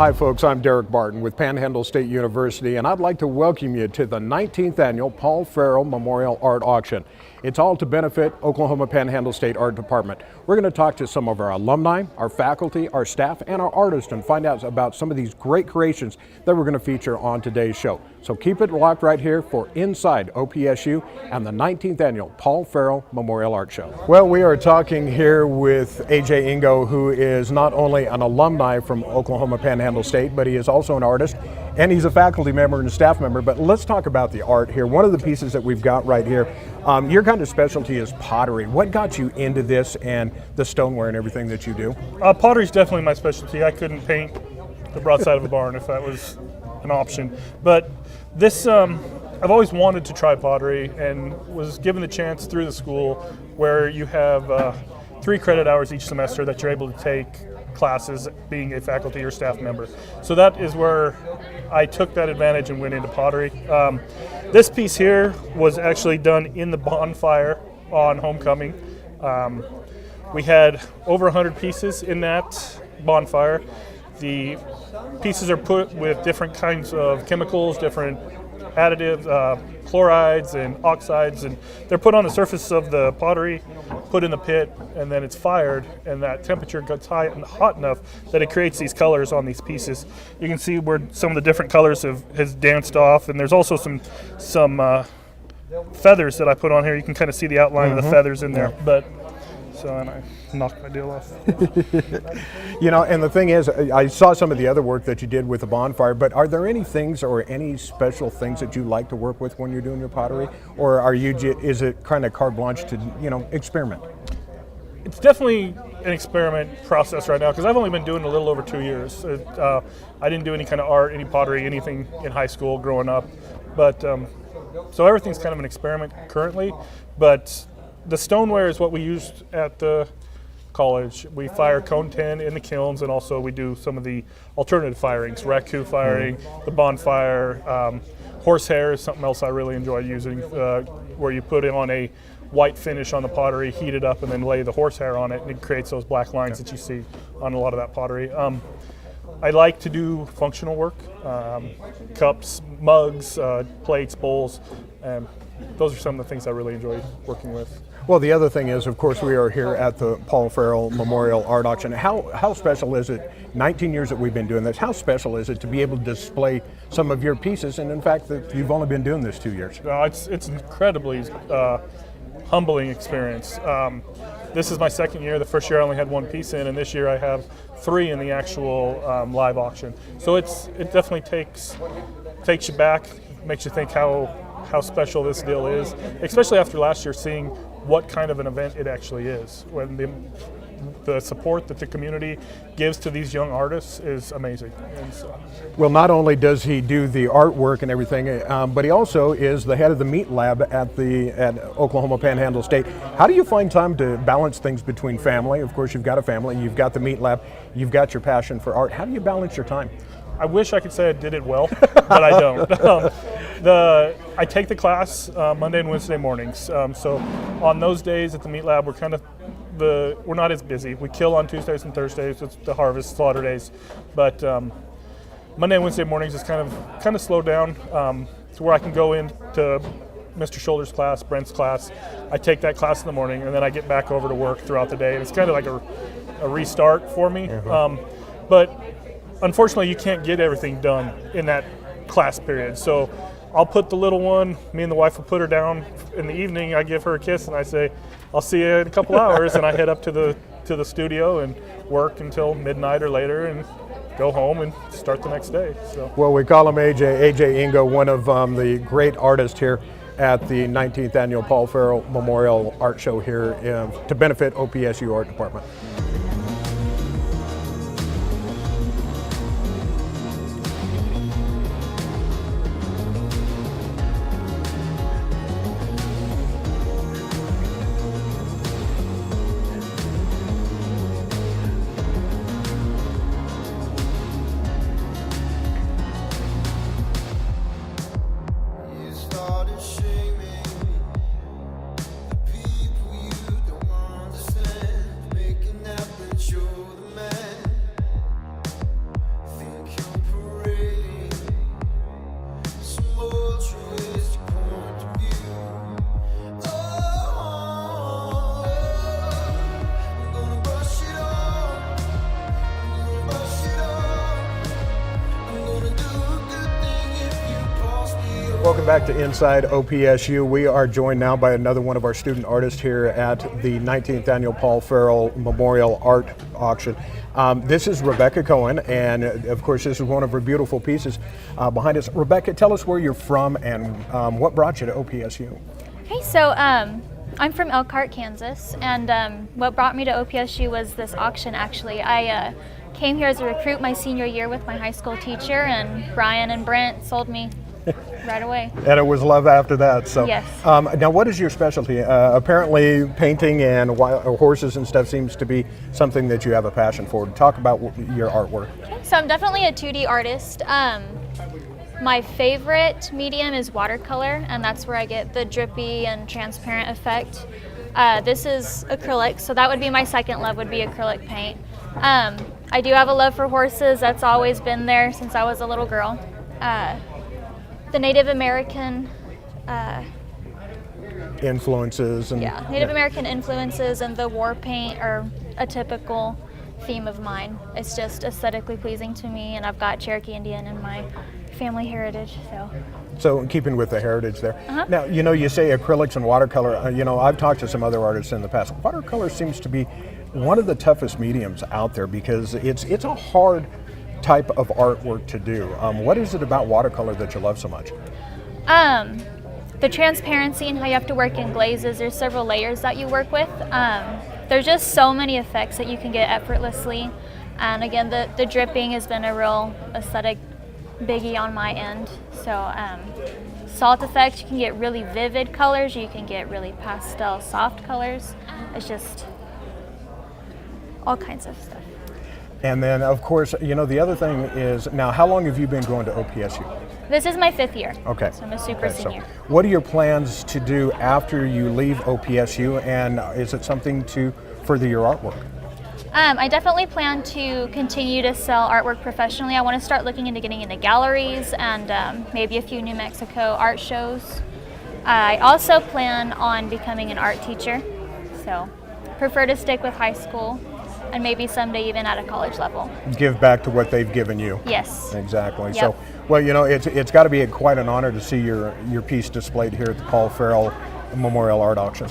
Hi folks, I'm Derek Barton with Panhandle State University, and I'd like to welcome you to the 19th annual Paul Farrell Memorial Art Auction. It's all to benefit Oklahoma Panhandle State Art Department. We're going to talk to some of our alumni, our faculty, our staff, and our artists and find out about some of these great creations that we're going to feature on today's show. So keep it locked right here for Inside OPSU and the 19th annual Paul Farrell Memorial Art Show. Well, we are talking here with AJ Ingo, who is not only an alumni from Oklahoma Panhandle State, but he is also an artist, and he's a faculty member and a staff member. But let's talk about the art here. One of the pieces that we've got right here, your kind of specialty is pottery. What got you into this and the stoneware and everything that you do? Pottery is definitely my specialty. I couldn't paint the broadside of a barn if that was an option. But this, I've always wanted to try pottery and was given the chance through the school where you have 3 credit hours each semester that you're able to take classes being a faculty or staff member. So that is where I took that advantage and went into pottery. This piece here was actually done in the bonfire on homecoming. We had over 100 pieces in that bonfire. The pieces are put with different kinds of chemicals, different additives, chlorides and oxides, and they're put on the surface of the pottery, put in the pit, and then it's fired, and that temperature gets hot enough that it creates these colors on these pieces. You can see where some of the different colors has danced off, and there's also some feathers that I put on here. You can kind of see the outline of the feathers in there, and I knocked my deal off. You know, and the thing is, I saw some of the other work that you did with the bonfire, but are there any things or any special things that you like to work with when you're doing your pottery? Or is it kind of carte blanche to, experiment? It's definitely an experiment process right now because I've only been doing it a little over 2 years. I didn't do any kind of art, any pottery, anything in high school growing up. But so everything's kind of an experiment currently, but the stoneware is what we used at the college. We fire cone 10 in the kilns, and also we do some of the alternative firings, raku firing, the bonfire. Horsehair is something else I really enjoy using, where you put it on a white finish on the pottery, heat it up, and then lay the horsehair on it, and it creates those black lines that you see on a lot of that pottery. I like to do functional work, cups, mugs, plates, bowls, and those are some of the things I really enjoy working with. Well, the other thing is, of course, we are here at the Paul Farrell Memorial Art Auction. How special is it, 19 years that we've been doing this, how special is it to be able to display some of your pieces, and in fact, that you've only been doing this 2 years? It's an incredibly humbling experience. This is my second year. The first year I only had 1 piece in, and this year I have 3 in the actual live auction. So it definitely takes you back, makes you think how special this deal is, especially after last year seeing what kind of an event it actually is. When the support that the community gives to these young artists is amazing. And so, well, not only does he do the artwork and everything, but he also is the head of the meat lab at Oklahoma Panhandle State. How do you find time to balance things between family? Of course, you've got a family, you've got the meat lab, you've got your passion for art. How do you balance your time? I wish I could say I did it well, but I don't. I take the class Monday and Wednesday mornings. So on those days at the meat lab, we're not as busy. We kill on Tuesdays and Thursdays. It's the harvest slaughter days, but Monday and Wednesday mornings is kind of slowed down to where I can go into Mr. Shoulder's class, Brent's class. I take that class in the morning, and then I get back over to work throughout the day. And it's kind of like a restart for me. But unfortunately, you can't get everything done in that class period. So I'll put the little one, me and the wife will put her down in the evening. I give her a kiss and I say, I'll see you in a couple hours. And I head up to the studio and work until midnight or later and go home and start the next day. So. Well, we call him AJ Ingo, one of the great artists here at the 19th annual Paul Farrell Memorial Art Show here to benefit OPSU Art Department. People you don't understand, making Welcome back to Inside OPSU. We are joined now by another one of our student artists here at the 19th Annual Paul Farrell Memorial Art Auction. This is Rebecca Cohen, and of course this is one of her beautiful pieces behind us. Rebecca, tell us where you're from and what brought you to OPSU. Hey, so I'm from Elkhart, Kansas, and what brought me to OPSU was this auction, actually. I came here as a recruit my senior year with my high school teacher, and Brian and Brent sold me right away. And it was love after that. So, yes. Now, what is your specialty? Apparently, painting and horses and stuff seems to be something that you have a passion for. Talk about your artwork. Okay, so I'm definitely a 2D artist. My favorite medium is watercolor, and that's where I get the drippy and transparent effect. This is acrylic, so that would be my second love, would be acrylic paint. I do have a love for horses. That's always been there since I was a little girl. The Native American influences. And, Native American influences and the war paint are a typical theme of mine. It's just aesthetically pleasing to me, and I've got Cherokee Indian in my family heritage. So keeping with the heritage there. Now, you say acrylics and watercolor. I've talked to some other artists in the past. Watercolor seems to be one of the toughest mediums out there because it's a hard type of artwork to do. What is it about watercolor that you love so much? The transparency and how you have to work in glazes. There's several layers that you work with. There's just so many effects that you can get effortlessly. And again, the dripping has been a real aesthetic biggie on my end. So salt effects, you can get really vivid colors, you can get really pastel soft colors. It's just all kinds of stuff. And then, of course, the other thing is, now, how long have you been going to OPSU? This is my 5th year. Okay. So I'm a super senior. So what are your plans to do after you leave OPSU, and is it something to further your artwork? I definitely plan to continue to sell artwork professionally. I want to start looking into getting into galleries and maybe a few New Mexico art shows. I also plan on becoming an art teacher, so prefer to stick with high school and maybe someday even at a college level. Give back to what they've given you. Yes. Exactly. Yep. So, well, it's got to be quite an honor to see your piece displayed here at the Paul Farrell Memorial Art Auction.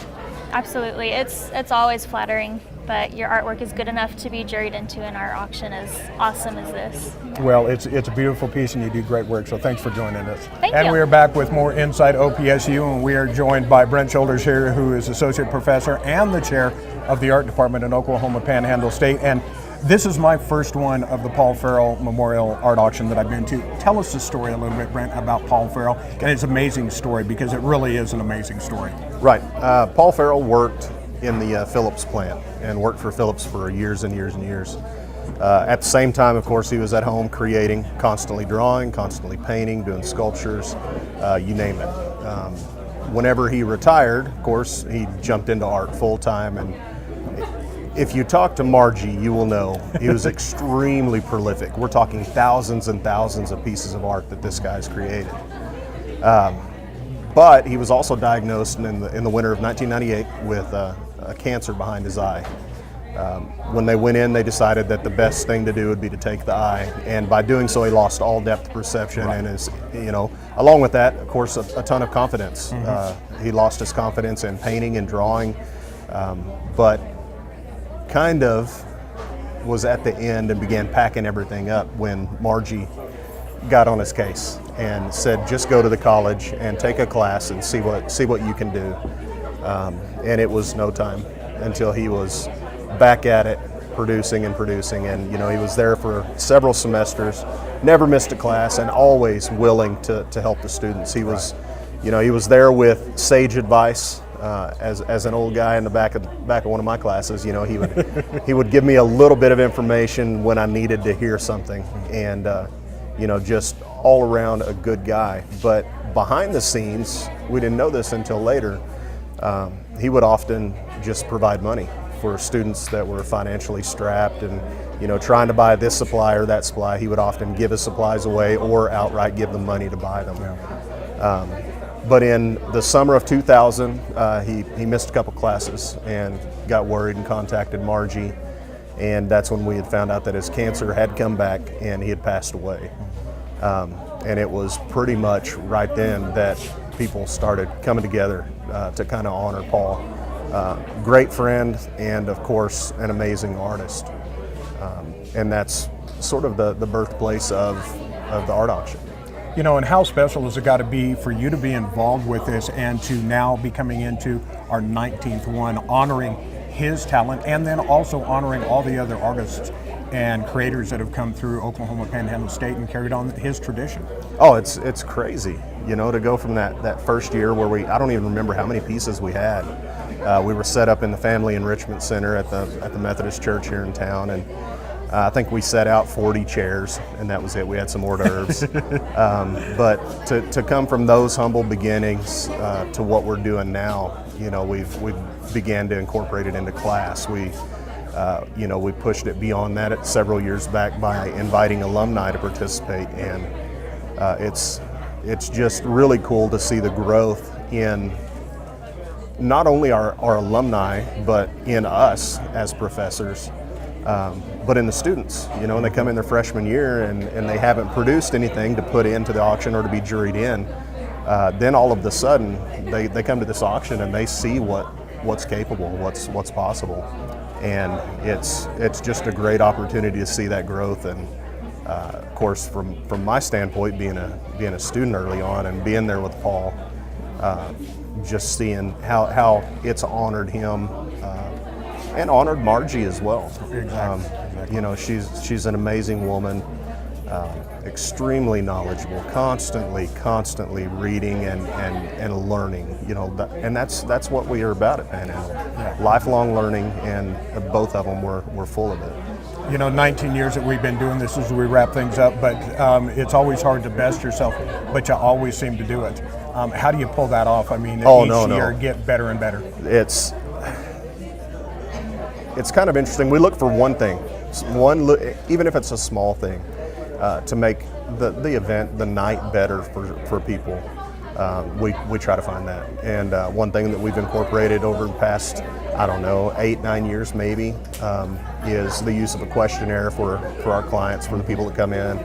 Absolutely. It's always flattering, but your artwork is good enough to be juried into an art auction as awesome as this. Well, it's a beautiful piece and you do great work, so thanks for joining us. Thank you. And we are back with more Inside OPSU, and we are joined by Brent Shoulders here, who is Associate Professor and the Chair of the Art Department in Oklahoma Panhandle State. And this is my first one of the Paul Farrell Memorial Art Auction that I've been to. Tell us the story a little bit, Brent, about Paul Farrell. And it's an amazing story because it really is an amazing story. Right. Paul Farrell worked in the Phillips plant and worked for Phillips for years and years and years. At the same time, of course, he was at home creating, constantly drawing, constantly painting, doing sculptures, you name it. Whenever he retired, of course, he jumped into art full time. And if you talk to Margie, you will know he was extremely prolific. We're talking thousands and thousands of pieces of art that this guy's created. But he was also diagnosed in the winter of 1998 with a cancer behind his eye. When they went in, they decided that the best thing to do would be to take the eye, and by doing so, he lost all depth perception, and along with that, of course, a ton of confidence. He lost his confidence in painting and drawing, but kind of was at the end and began packing everything up when Margie got on his case and said, just go to the college and take a class and see what you can do. And it was no time until he was back at it, producing, and he was there for several semesters, never missed a class, and always willing to help the students. He was, he was there with sage advice. As an old guy in the back of one of my classes, he would give me a little bit of information when I needed to hear something, and just all around a good guy. But behind the scenes, we didn't know this until later. He would often just provide money for students that were financially strapped and trying to buy this supply or that supply. He would often give his supplies away or outright give them money to buy them. But in the summer of 2000, he missed a couple classes and got worried and contacted Margie, and that's when we had found out that his cancer had come back and he had passed away. And it was pretty much right then that people started coming together to kind of honor Paul. Great friend, and of course, an amazing artist. And that's sort of the birthplace of the art auction. You know, and how special has it got to be for you to be involved with this and to now be coming into our 19th one, honoring his talent and then also honoring all the other artists and creators that have come through Oklahoma Panhandle State and carried on his tradition. Oh, it's crazy, you know, to go from that first year where I don't even remember how many pieces we had. We were set up in the Family Enrichment Center at the Methodist Church here in town, and I think we set out 40 chairs, and that was it. We had some hors d'oeuvres. But to come from those humble beginnings to what we're doing now, you know, we've began to incorporate it into class. We pushed it beyond that several years back by inviting alumni to participate, and it's just really cool to see the growth in not only our alumni, but in us as professors. But in the students, you know, when they come in their freshman year and they haven't produced anything to put into the auction or to be juried in, then all of a sudden they come to this auction and they see what's capable, what's possible, and it's just a great opportunity to see that growth. And of course, from my standpoint, being a student early on and being there with Paul, just seeing how it's honored him. And honored Margie as well. Exactly. You know, she's an amazing woman, extremely knowledgeable, constantly reading and learning. You know, and that's what we are about at Panhandle. Yeah. Lifelong learning, and both of them were full of it. You know, 19 years that we've been doing this as we wrap things up, but it's always hard to best yourself, but you always seem to do it. How do you pull that off? I mean, each year get better and better. It's kind of interesting. We look for one thing, even if it's a small thing, to make the event, the night better for people. We try to find that. And one thing that we've incorporated over the past, 8-9 years maybe, is the use of a questionnaire for our clients, for the people that come in,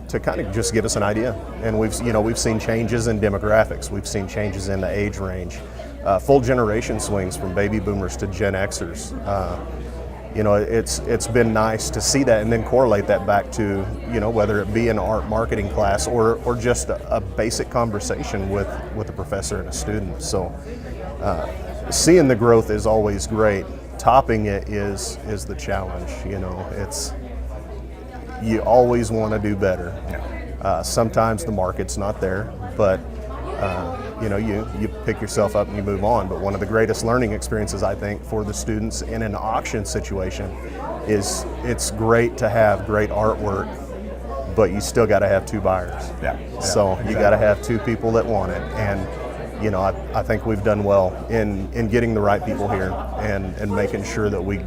to kind of just give us an idea. And we've seen changes in demographics. We've seen changes in the age range. Full generation swings from baby boomers to Gen Xers. It's been nice to see that and then correlate that back to, whether it be an art marketing class or just a basic conversation with a professor and a student. So seeing the growth is always great. Topping it is the challenge. You always want to do better. Sometimes the market's not there, but you pick yourself up and you move on. But one of the greatest learning experiences, I think, for the students in an auction situation is it's great to have great artwork, but you still got to have two buyers. So exactly. You got to have two people that want it. And I think we've done well in getting the right people here and making sure that we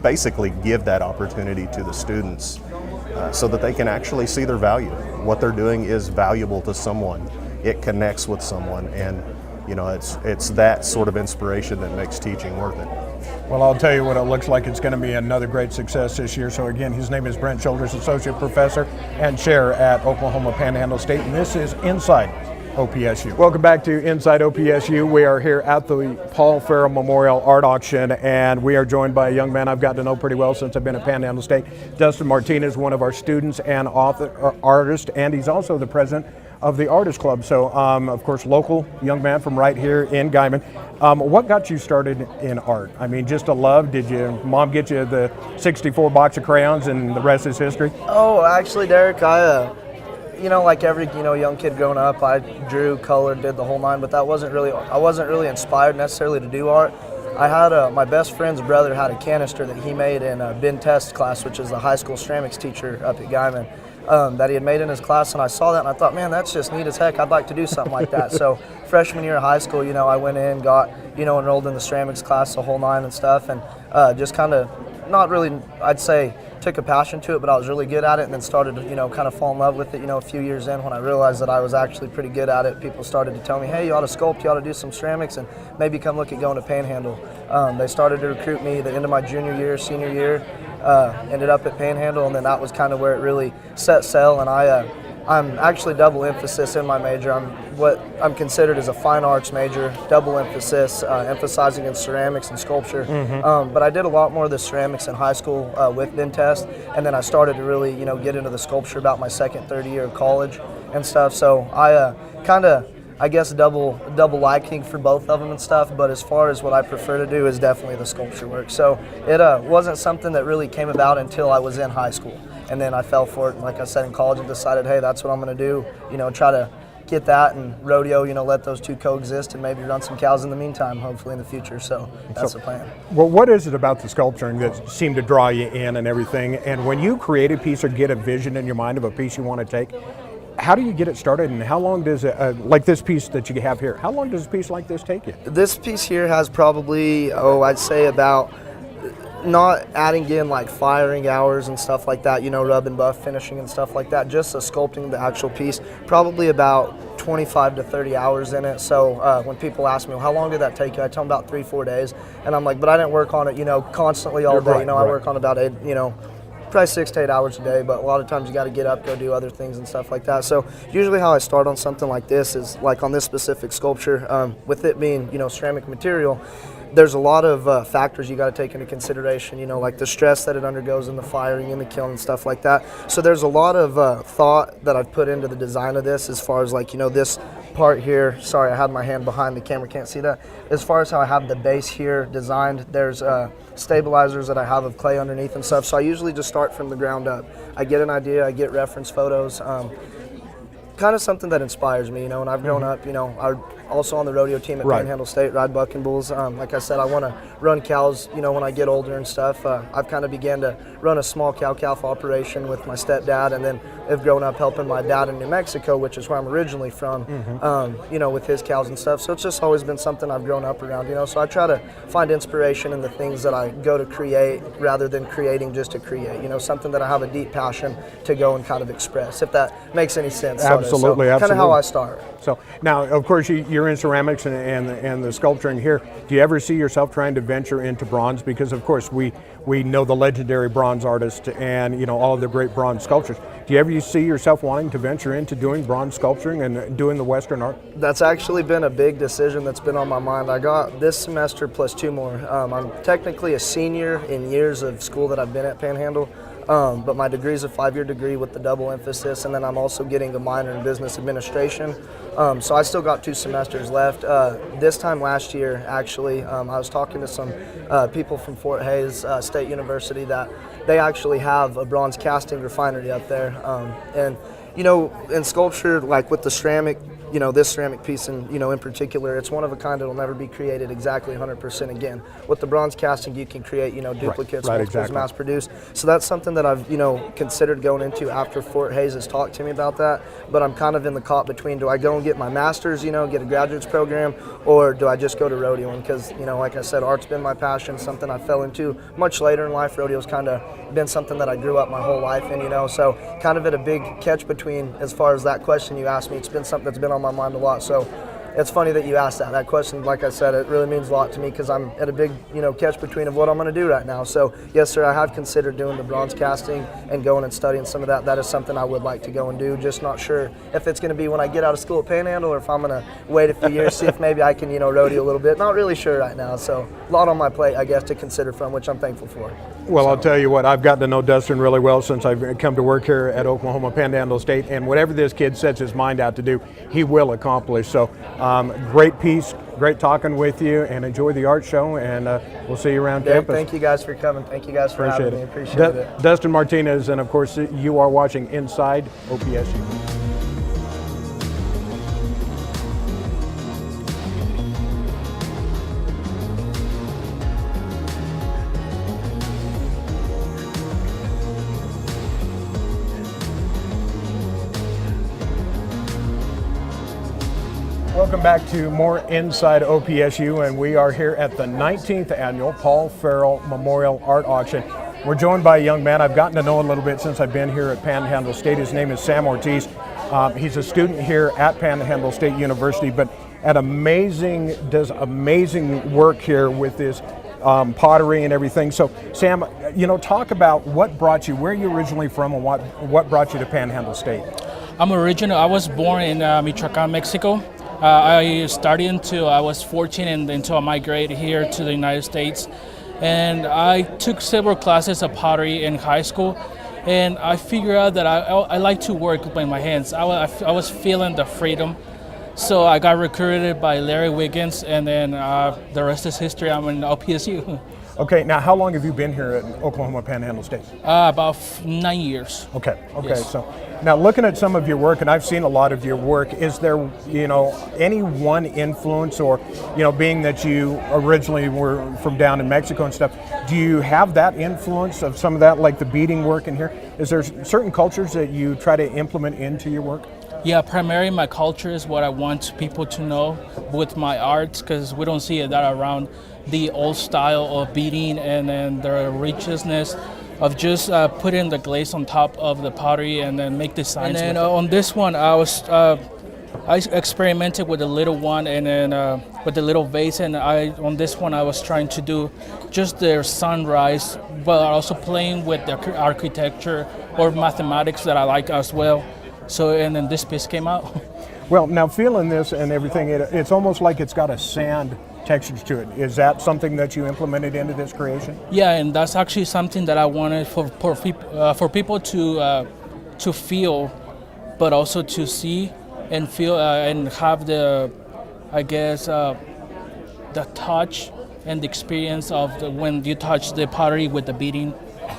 basically give that opportunity to the students so that they can actually see their value. What they're doing is valuable to someone. It connects with someone, and it's that sort of inspiration that makes teaching worth it. Well, I'll tell you what, it looks like it's going to be another great success this year. So again, his name is Brent Childers, Associate Professor and Chair at Oklahoma Panhandle State, and this is Inside OPSU. Welcome back to Inside OPSU. We are here at the Paul Farrell Memorial Art Auction, and we are joined by a young man I've gotten to know pretty well since I've been at Panhandle State, Dustin Martinez, one of our students and artist, and he's also the president of the Artist Club. So, of course, local young man from right here in Guyman. What got you started in art? I mean, just a love? Did your mom get you the 64 box of crayons and the rest is history? Oh, actually, Derek, like every young kid growing up, I drew, colored, did the whole nine, but I wasn't really inspired necessarily to do art. I had my best friend's brother had a canister that he made in Ben Test's class, which is the high school ceramics teacher up at Guyman. That he had made in his class, and I saw that and I thought, man, that's just neat as heck. I'd like to do something like that. So freshman year of high school, I went in, got, enrolled in the ceramics class, the whole nine and stuff, and just kind of not really, I'd say, took a passion to it, but I was really good at it, and then started to, kind of fall in love with it, a few years in when I realized that I was actually pretty good at it. People started to tell me, hey, you ought to sculpt, you ought to do some ceramics, and maybe come look at going to Panhandle. They started to recruit me the end of my junior year, senior year, ended up at Panhandle, and then that was kind of where it really set sail. And I'm actually double emphasis in my major. I'm what I'm considered as a fine arts major, double emphasis, emphasizing in ceramics and sculpture. But I did a lot more of the ceramics in high school with Bentest, and then I started to really, get into the sculpture about my second, third year of college and stuff. So I kind of, I guess, double liking for both of them and stuff, but as far as what I prefer to do is definitely the sculpture work. So it wasn't something that really came about until I was in high school. And then I fell for it, and like I said, in college, and decided, hey, that's what I'm going to do, try to get that and rodeo, let those two coexist and maybe run some cows in the meantime, hopefully in the future. So that's the plan. Well, what is it about the sculpturing that seemed to draw you in and everything? And when you create a piece or get a vision in your mind of a piece you want to take, how do you get it started, and how long does it, like this piece that you have here, how long does a piece like this take you? This piece here has probably, I'd say about, not adding in like firing hours and stuff like that, rub and buff finishing and stuff like that, just sculpting the actual piece, probably about 25 to 30 hours in it. So when people ask me, well, how long did that take you? I tell them about 3-4 days, and I'm like, but I didn't work on it, constantly all day. I work on about 8, probably 6 to 8 hours a day, but a lot of times you got to get up, go do other things and stuff like that. So usually how I start on something like this is like on this specific sculpture, with it being, ceramic material, there's a lot of factors you got to take into consideration, like the stress that it undergoes in the firing, in the kiln and stuff like that. So there's a lot of thought that I've put into the design of this, as far as like, this part here. Sorry, I had my hand behind the camera, can't see that. As far as how I have the base here designed, there's stabilizers that I have of clay underneath and stuff. So I usually just start from the ground up. I get an idea, I get reference photos, kind of something that inspires me, and I've grown up, I'm also on the rodeo team at Panhandle State, ride bucking bulls. Like I said, I want to run cows, when I get older and stuff. I've kind of began to run a small cow-calf operation with my stepdad, and then have grown up helping my dad in New Mexico, which is where I'm originally from, with his cows and stuff. So it's just always been something I've grown up around, So I try to find inspiration in the things that I go to create, rather than creating just to create, something that I have a deep passion to go and kind of express, if that makes any sense. Absolutely, so kind of how I start. So now, of course, you're in ceramics and the sculpturing here. Do you ever see yourself trying to venture into bronze? Because of course we know the legendary bronze artist and all of the great bronze sculptures. Do you ever see yourself wanting to venture into doing bronze sculpturing and doing the Western art? That's actually been a big decision that's been on my mind. I got this semester plus 2 more. I'm technically a senior in years of school that I've been at Panhandle. But my degree is a 5-year degree with the double emphasis, and then I'm also getting a minor in business administration. So I still got 2 semesters left. This time last year, actually, I was talking to some people from Fort Hays State University that they actually have a bronze casting refinery up there. And in sculpture, like with the ceramic, this ceramic piece in particular, it's one of a kind. It'll never be created exactly 100% again. With the bronze casting, you can create, duplicates, multiples, exactly. Mass produced. So that's something that I've, considered going into after Fort Hays has talked to me about that. But I'm kind of in the caught between, do I go and get my master's, get a graduate's program, or do I just go to rodeoing? Because, like I said, art's been my passion, something I fell into much later in life. Rodeo's kind of been something that I grew up my whole life in, so kind of at a big catch between, as far as that question you asked me, it's been something that's been on my mind a lot. So it's funny that you asked that. That question, like I said, it really means a lot to me, because I'm at a big, catch between of what I'm going to do right now. So yes, sir, I have considered doing the bronze casting and going and studying some of that. That is something I would like to go and do. Just not sure if it's going to be when I get out of school at Panhandle, or if I'm going to wait a few years, see if maybe I can, rodeo a little bit. Not really sure right now. So a lot on my plate, I guess, to consider from, which I'm thankful for. Well, I'll tell you what, I've gotten to know Dustin really well since I've come to work here at Oklahoma Panhandle State, and whatever this kid sets his mind out to do, he will accomplish. So great piece, great talking with you, and enjoy the art show, and we'll see you around campus. Thank you guys for coming. Thank you guys for having me. Appreciate it. Dustin Martinez, and of course you are watching Inside OPSU. Welcome back to more Inside OPSU, and we are here at the 19th annual Paul Farrell Memorial Art Auction. We're joined by a young man I've gotten to know a little bit since I've been here at Panhandle State. His name is Sam Ortiz. He's a student here at Panhandle State University, but does amazing work here with this pottery and everything. So Sam, talk about what brought you, where you originally from, and what brought you to Panhandle State. I was born in Michoacan, Mexico. I studied until I was 14 and until I migrated here to the United States. And I took several classes of pottery in high school. And I figured out that I like to work with my hands. I was feeling the freedom. So I got recruited by Larry Wiggins, and then the rest is history. I'm in OPSU. Okay, now how long have you been here at Oklahoma Panhandle State? About 9 years. Okay, Yes. So now looking at some of your work, and I've seen a lot of your work, is there, any one influence, or, being that you originally were from down in Mexico and stuff, do you have that influence of some of that, like the beading work in here? Is there certain cultures that you try to implement into your work? Yeah, primarily my culture is what I want people to know with my art, because we don't see that around, the old style of beading and then the richness of just putting the glaze on top of the pottery and then make designs. And then on this one, I experimented with the little one and then with the little vase, and on this one I was trying to do just their sunrise, but also playing with the architecture or mathematics that I like as well. So, and then this piece came out. Well, now feeling this and everything, it's almost like it's got a sand texture to it. Is that something that you implemented into this creation? Yeah, and that's actually something that I wanted for people to feel, but also to see and feel and have the, I guess, the touch and the experience of when you touch the pottery with the beading.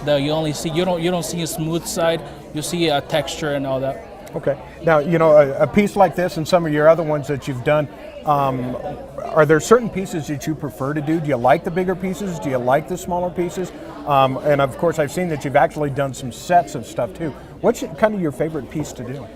You don't see a smooth side. You see a texture and all that. Okay. Now, a piece like this and some of your other ones that you've done, are there certain pieces that you prefer to do? Do you like the bigger pieces? Do you like the smaller pieces? And of course, I've seen that you've actually done some sets of stuff too. What's kind of your favorite piece to do?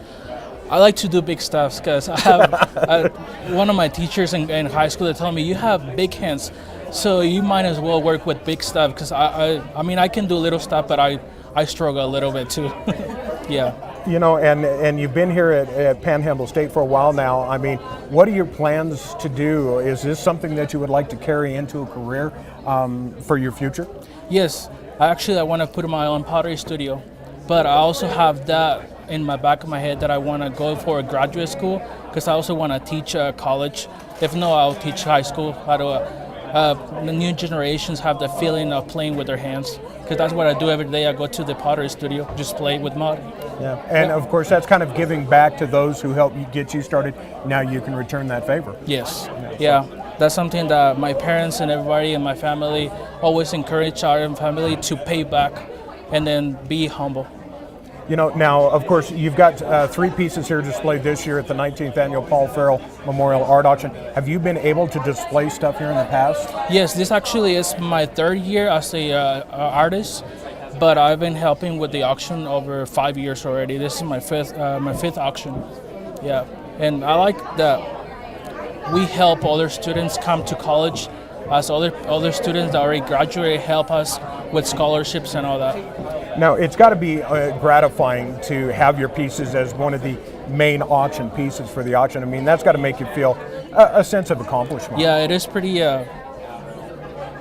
I like to do big stuff because I have one of my teachers in high school that told me, you have big hands, so you might as well work with big stuff, because I can do little stuff, but I struggle a little bit too. Yeah. And you've been here at Panhandle State for a while now. I mean, what are your plans to do? Is this something that you would like to carry into a career for your future? Yes. I want to put my own pottery studio, but I also have that in my back of my head that I want to go for a graduate school, because I also want to teach college. If no, I'll teach high school how to the new generations have the feeling of playing with their hands, because that's what I do every day. I go to the pottery studio, just play with mud. Yeah, and of course that's kind of giving back to those who helped you get you started. Now you can return that favor. Yes, yeah, that's something that my parents and everybody in my family always encourage our family to pay back and then be humble. Now, of course, you've got 3 pieces here displayed this year at the 19th Annual Paul Farrell Memorial Art Auction. Have you been able to display stuff here in the past? Yes, this actually is my 3rd year as a artist, but I've been helping with the auction over 5 years already. This is my fifth auction. Yeah, and I like that we help other students come to college, as other students that already graduated help us with scholarships and all that. Now, it's got to be gratifying to have your pieces as one of the main auction pieces for the auction. I mean, that's got to make you feel a sense of accomplishment. Yeah, it is pretty.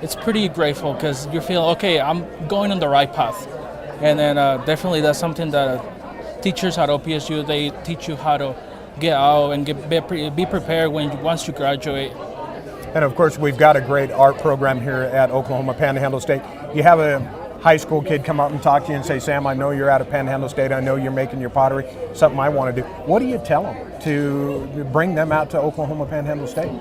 It's pretty grateful, because you feel, okay, I'm going on the right path, and then definitely that's something that teachers at OPSU, they teach you how to get out and be prepared once you graduate. And of course, we've got a great art program here at Oklahoma Panhandle State. You have a high school kid come up and talk to you and say, Sam, I know you're out of Panhandle State. I know you're making your pottery, something I want to do. What do you tell them to bring them out to Oklahoma Panhandle State?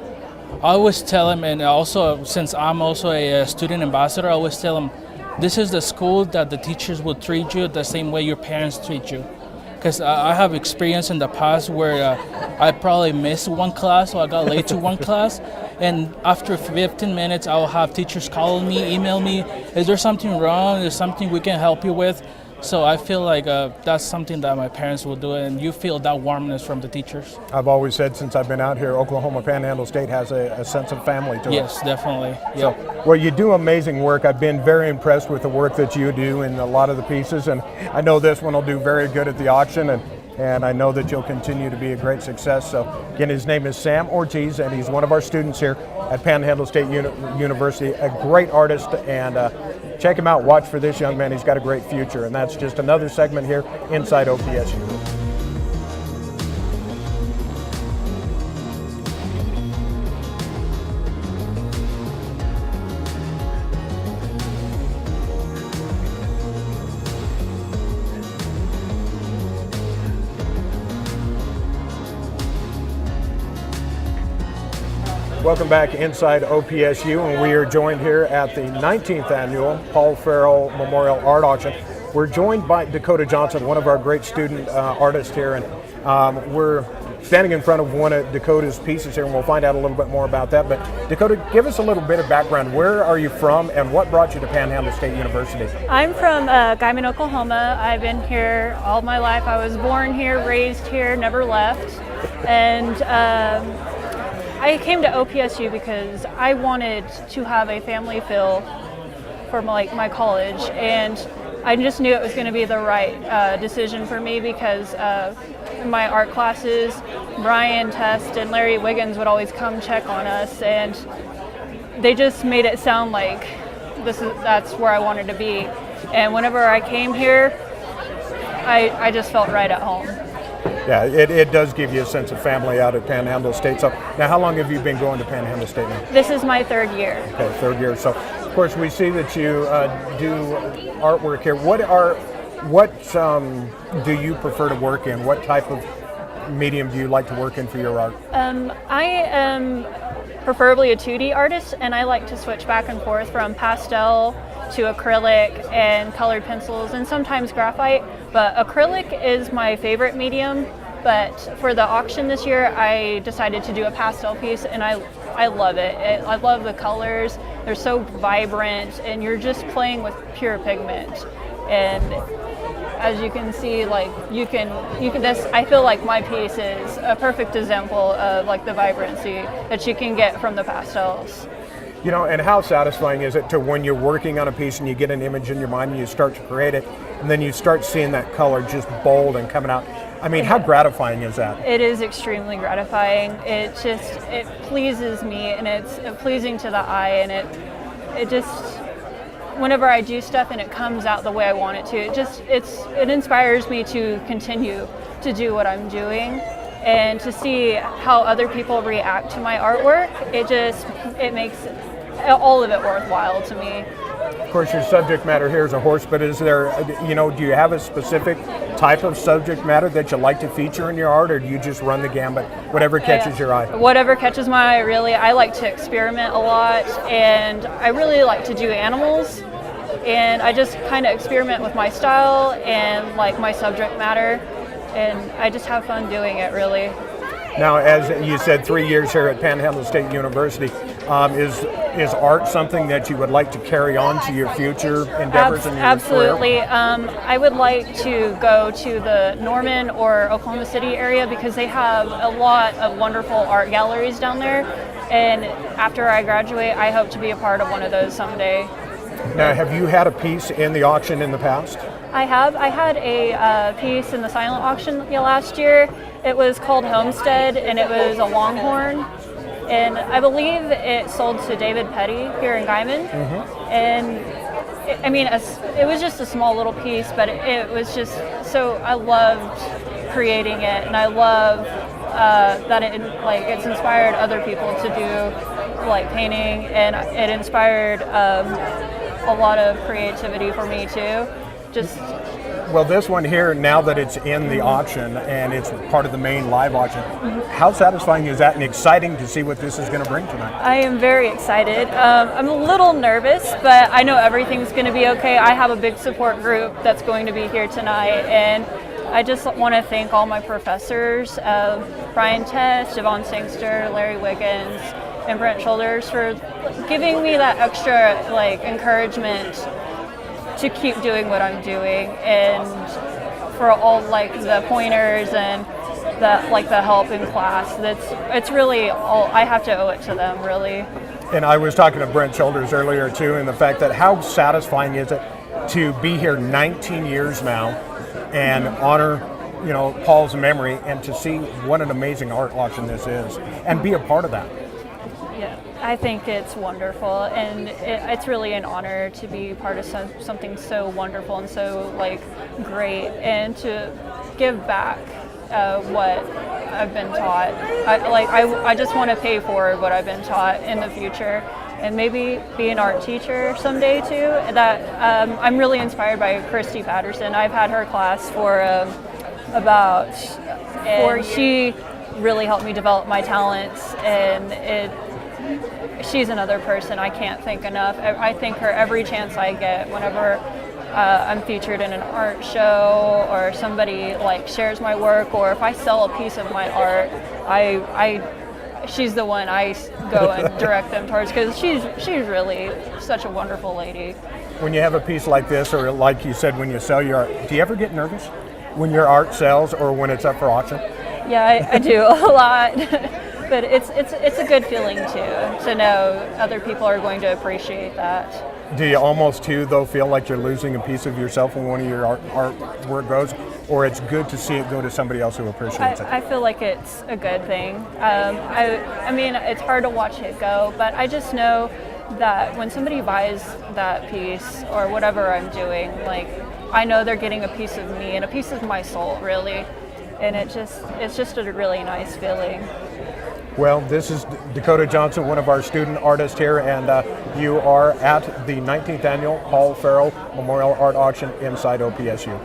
I always tell them, and also since I'm also a student ambassador, I always tell them, this is the school that the teachers will treat you the same way your parents treat you. Because I have experience in the past where I probably missed one class, or I got late to one class, and after 15 minutes I'll have teachers call me, email me, is there something wrong, is there something we can help you with? So I feel like that's something that my parents will do, and you feel that warmness from the teachers. I've always said since I've been out here, Oklahoma Panhandle State has a sense of family to it. Yes, definitely. Yep. So, well, you do amazing work. I've been very impressed with the work that you do in a lot of the pieces, and I know this one will do very good at the auction. and I know that you'll continue to be a great success. So again, his name is Sam Ortiz, and he's one of our students here at Panhandle State University, a great artist, and check him out. Watch for this young man. He's got a great future, and that's just another segment here inside OPSU. Welcome back inside OPSU, and we are joined here at the 19th annual Paul Farrell Memorial Art Auction. We're joined by Dakota Johnson, one of our great student artists here, and we're standing in front of one of Dakota's pieces here, and we'll find out a little bit more about that. But Dakota, give us a little bit of background. Where are you from, and what brought you to Panhandle State University? I'm from Guyman, Oklahoma. I've been here all my life. I was born here, raised here, never left, and I came to OPSU because I wanted to have a family feel for my college, and I just knew it was going to be the right decision for me because in my art classes, Brian Test and Larry Wiggins would always come check on us, and they just made it sound like that's where I wanted to be. And whenever I came here, I just felt right at home. Yeah, it does give you a sense of family out at Panhandle State. So now, how long have you been going to Panhandle State now? This is my third year. Okay, third year. So, of course, we see that you do artwork here. What do you prefer to work in? What type of medium do you like to work in for your art? I am preferably a 2D artist, and I like to switch back and forth from pastel to acrylic and colored pencils and sometimes graphite, but acrylic is my favorite medium. But for the auction this year, I decided to do a pastel piece, and I love it. I love the colors. They're so vibrant, and you're just playing with pure pigment. And as you can see, you can I feel like my piece is a perfect example of the vibrancy that you can get from the pastels. You know, and how satisfying is it to when you're working on a piece and you get an image in your mind and you start to create it, and then you start seeing that color just bold and coming out. I mean, how gratifying is that? It is extremely gratifying. It pleases me, and it's pleasing to the eye, and it just, whenever I do stuff and it comes out the way I want it to, it inspires me to continue to do what I'm doing. And to see how other people react to my artwork, it makes all of it worthwhile to me. Of course, your subject matter here is a horse, but is there, do you have a specific type of subject matter that you like to feature in your art, or do you just run the gambit, whatever catches your eye? Whatever catches my eye, really. I like to experiment a lot, and I really like to do animals, and I just kind of experiment with my style and my subject matter, and I just have fun doing it, really. Now, as you said, 3 years here at Panhandle State University, is art something that you would like to carry on to your future endeavors in your Absolutely. career? I would like to go to the Norman or Oklahoma City area because they have a lot of wonderful art galleries down there, and after I graduate, I hope to be a part of one of those someday. Now, have you had a piece in the auction in the past? I have. I had a piece in the silent auction last year. It was called Homestead, and it was a longhorn. And I believe it sold to David Petty here in Guyman. Mm-hmm. And it was just a small little piece, but it was just so, I loved creating it, and I love that it's inspired other people to do painting, and it inspired a lot of creativity for me too. Well, this one here, now that it's in the auction and it's part of the main live auction, how satisfying is that and exciting to see what this is going to bring tonight? I am very excited. I'm a little nervous, but I know everything's going to be okay. I have a big support group that's going to be here tonight, and I just want to thank all my professors, Brian Test, Yvonne Sangster, Larry Wiggins, and Brent Shoulders for giving me that extra encouragement to keep doing what I'm doing, and for all the pointers and the help in class. It's really all, I have to owe it to them, really. And I was talking to Brent Shoulders earlier too, and the fact that how satisfying is it to be here 19 years now and honor Paul's memory, and to see what an amazing art auction this is, and be a part of that. Yeah, I think it's wonderful, and it's really an honor to be part of something so wonderful and so great, and to give back what I've been taught. I just want to pay forward what I've been taught in the future, and maybe be an art teacher someday too. That I'm really inspired by Christy Patterson. I've had her class for about 4 years. She really helped me develop my talents, and she's another person I can't thank enough. I thank her every chance I get whenever I'm featured in an art show, or somebody shares my work, or if I sell a piece of my art, she's the one I go and direct them towards, because she's really such a wonderful lady. When you have a piece like this, or like you said, when you sell your art, do you ever get nervous when your art sells or when it's up for auction? Yeah, I do a lot. But it's a good feeling to know other people are going to appreciate that. Do you almost too though feel like you're losing a piece of yourself when one of your artwork goes, or it's good to see it go to somebody else who appreciates it? I feel like it's a good thing. I mean, it's hard to watch it go, but I just know that when somebody buys that piece or whatever I'm doing, I know they're getting a piece of me and a piece of my soul, really, and it's just a really nice feeling. Well, this is Dakota Johnson, one of our student artists here, and you are at the 19th Annual Paul Farrell Memorial Art Auction inside OPSU.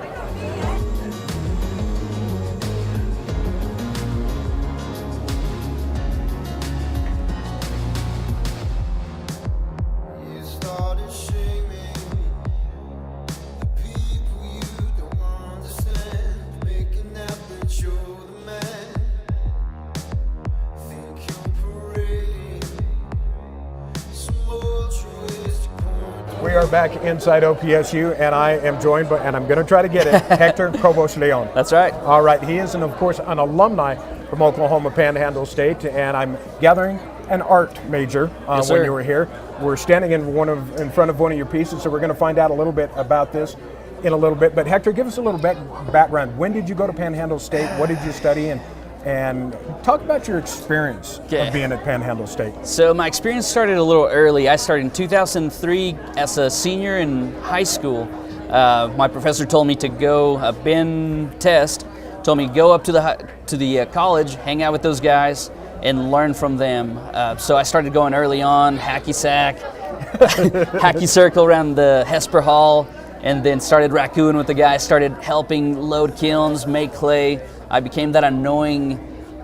We are back inside OPSU, and I am joined by, and I'm going to try to get it, Hector Nealon. That's right. All right, he is, of course, an alumni from Oklahoma Panhandle State, and I'm gathering an art major Yes, when sir. you were here. We're standing in front of one of your pieces, so we're going to find out a little bit about this in a little bit. But Hector, give us a little background. When did you go to Panhandle State? What did you study? And talk about your experience of being at Panhandle State. So my experience started a little early. I started in 2003 as a senior in high school. My professor told me to go a bin test, told me to go up to the college, hang out with those guys, and learn from them. So I started going early on, hacky sack, hacky circle around the Hesper Hall, and then started raccoon with the guys, started helping load kilns, make clay. I became that annoying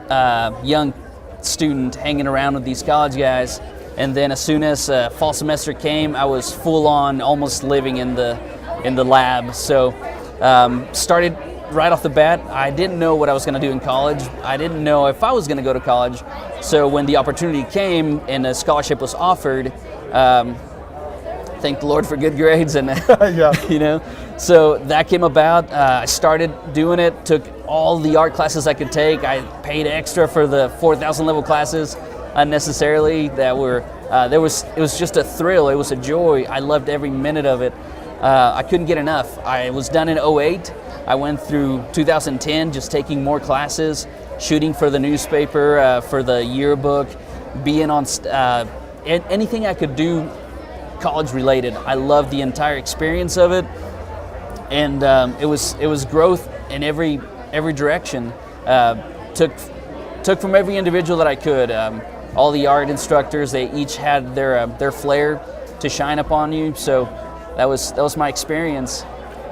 young student hanging around with these college guys, and then as soon as fall semester came, I was full on, almost living in the lab. So started right off the bat. I didn't know what I was going to do in college. I didn't know if I was going to go to college. So when the opportunity came and a scholarship was offered, thank the Lord for good grades, and so that came about. I started doing it, took all the art classes I could take. I paid extra for the 4,000 level classes unnecessarily. It was just a thrill. It was a joy. I loved every minute of it. I couldn't get enough. I was done in 2008. I went through 2010 just taking more classes, shooting for the newspaper, for the yearbook, being on anything I could do college related. I loved the entire experience of it, and it was growth in every direction. Took from every individual that I could. All the art instructors, they each had their flair to shine upon you. So that was my experience.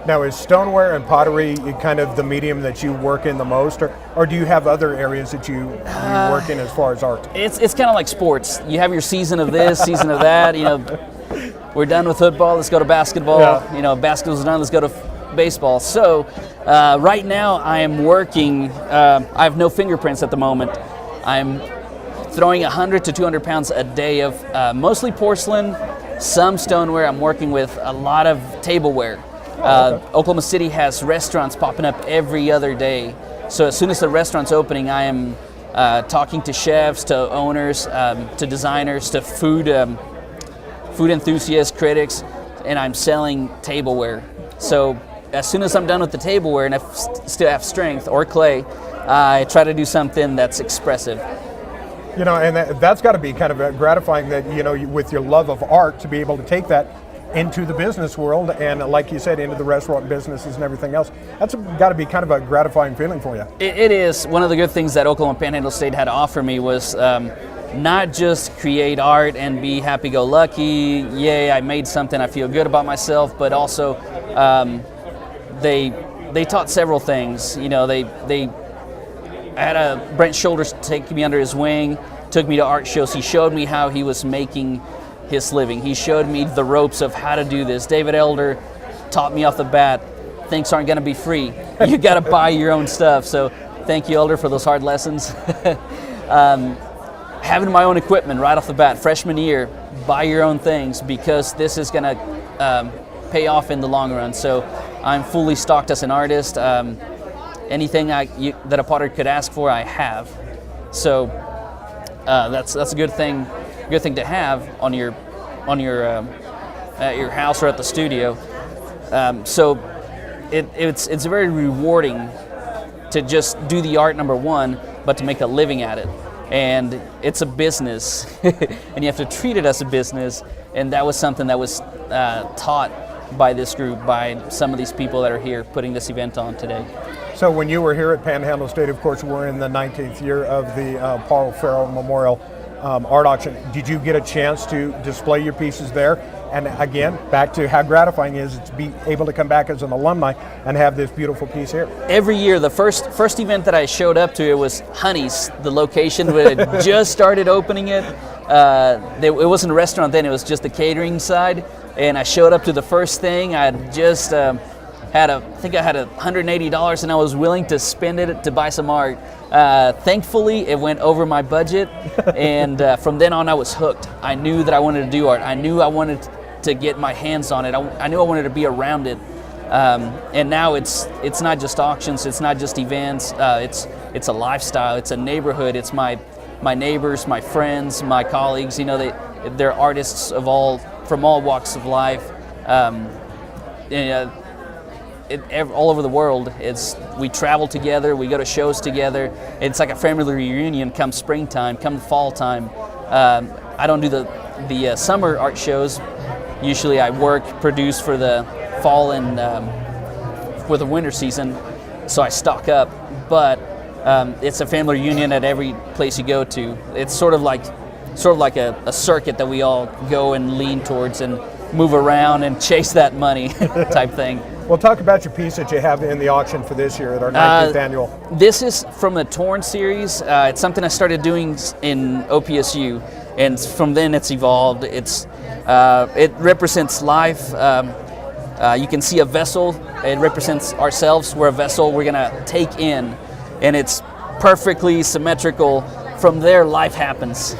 Now, is stoneware and pottery kind of the medium that you work in the most, or do you have other areas that you work in as far as art? It's kind of like sports. You have your season of this, season of that. We're done with football, let's go to basketball. Yeah. Basketball's done, let's go to baseball. So right now I am working, I have no fingerprints at the moment. I'm throwing 100 to 200 pounds a day of mostly porcelain, some stoneware. I'm working with a lot of tableware. Oklahoma City has restaurants popping up every other day. So as soon as the restaurant's opening, I am talking to chefs, to owners, to designers, to food enthusiasts, critics, and I'm selling tableware. So as soon as I'm done with the tableware and I still have strength or clay, I try to do something that's expressive. You know, and that's got to be kind of gratifying that, you know, with your love of art, to be able to take that into the business world and, like you said, into the restaurant businesses and everything else. That's got to be kind of a gratifying feeling for you. It is. One of the good things that Oklahoma Panhandle State had to offer me was not just create art and be happy-go-lucky, yay, I made something, I feel good about myself, but also they taught several things. You know, I had Brent Shoulders take me under his wing, took me to art shows. He showed me how he was making his living. He showed me the ropes of how to do this. David Elder taught me off the bat, things aren't going to be free. You got to buy your own stuff. So thank you, Elder, for those hard lessons. Having my own equipment right off the bat, freshman year, buy your own things, because this is going to pay off in the long run. So I'm fully stocked as an artist. Anything that a potter could ask for, I have. So that's a good thing to have on your at your house or at the studio. So it's very rewarding to just do the art, number one, but to make a living at it. And it's a business, and you have to treat it as a business. And that was something that was taught by this group, by some of these people that are here putting this event on today. So when you were here at Panhandle State, of course, we're in the 19th year of the Paul Farrell Memorial Art Auction. Did you get a chance to display your pieces there? And again, back to how gratifying it is to be able to come back as an alumni and have this beautiful piece here. Every year, the first event that I showed up to, it was Honey's, the location where it just started opening it. It wasn't a restaurant then, it was just the catering side. And I showed up to the first thing. I just I think I had $180, and I was willing to spend it to buy some art. Thankfully, it went over my budget, and from then on, I was hooked. I knew that I wanted to do art. I knew I wanted to get my hands on it. I knew I wanted to be around it. And now it's not just auctions. It's not just events. It's a lifestyle. It's a neighborhood. It's my neighbors, my friends, my colleagues. You know, they're artists from all walks of life. All over the world. We travel together, we go to shows together. It's like a family reunion come springtime, come fall time. I don't do the summer art shows. Usually I produce for the fall and for the winter season, so I stock up. But it's a family reunion at every place you go to. It's sort of like a circuit that we all go and lean towards and move around and chase that money type thing. Well, talk about your piece that you have in the auction for this year at our 19th annual. This is from the Torn series. It's something I started doing in OPSU, and from then it's evolved. It represents life. You can see a vessel. It represents ourselves. We're a vessel we're gonna take in, and it's perfectly symmetrical. From there, life happens.